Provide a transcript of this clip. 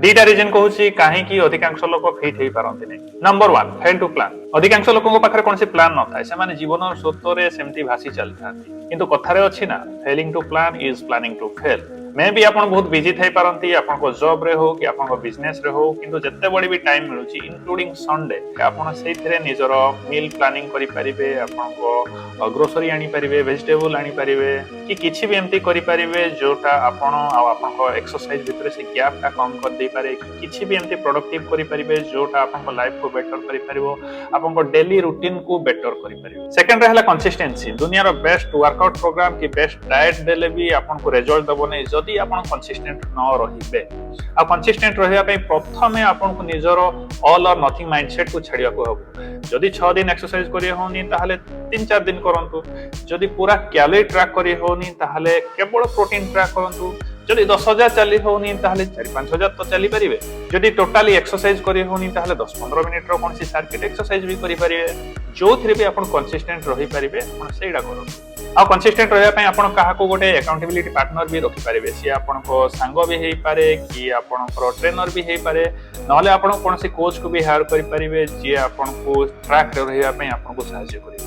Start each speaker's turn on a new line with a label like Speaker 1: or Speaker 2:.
Speaker 1: दीटा reason कहूँ कहीं अधिकांश लोक फिट हो पारती नहीं। Number 1 fail to plan. अधिकांश लोकों पाखे कौन प्लान न था से जीवन स्रोत सेमती भासी चलता किंतु कथार अच्छी ना failing to plan is planning to fail. मे भी आप बहुत बिजी थी पारती आपन जॉब रे हो कि आपन बिजनेस रे हो किंतु जत्ते बड़ी भी टाइम मिलुची इंक्लूडिंग संडे आपन सेथिरे निजर मील प्लानिंग करि परिबे आपन ग्रोसरी आनी परिबे वेजिटेबल आनी परिबे कि किछि भी एमती करि परिबे जोटा आपन आपन एक्सरसाइज भितरे से गैप टा कम कर दे पारे किछि भी एमती प्रोडक्टिव करि परिबे जोटा आपन लाइफ को बेटर करि परिबो आपन डेली रूटीन को बेटर करि परिबो। सेकंड रहला कंसिस्टेंसी। दुनिया रो बेस्ट वर्कआउट प्रोग्राम की बेस्ट डाइट देले भी आपन को रिजल्ट दबो नै जदि आपन कंसिस्टेंट न रहिबे। आ कंसिस्टेंट रहिया पई प्रथमे आपन को निजरो ऑल और नथिंग माइंडसेट को छाड़िया को हबो। जदि 6 दिन एक्सरसाइज करि होनी ताहले 3-4 दिन करंतु। जदि पूरा कैलोरी ट्रैक करि होनी ताहले केवल प्रोटीन ट्रैक करंतु। जदि 10,000 चली होनी ताहले 4-5,000 तो चली परिबे। जदि टोटली एक्सरसाइज करि होनी ताहले 10-15 मिनिट रो कोनसी सर्किट एक्सरसाइज भी करि परिबे। जो थ्रे भी आपन कंसिस्टेंट रहि परिबे आपन सेडा करो। आ कंसिस्टेंट रहया पई आपन काहा को गोटे अकाउंटेबिलिटी पार्टनर भी रखि परिबे। सी आपन को संग भी हेई पारे कि आपन को ट्रेनर भी हेई पारे नहले आपन कोनसी कोच को भी हायर करि परिबे जे आपन को ट्रैक रे रहया पई आपन को सहायता करि।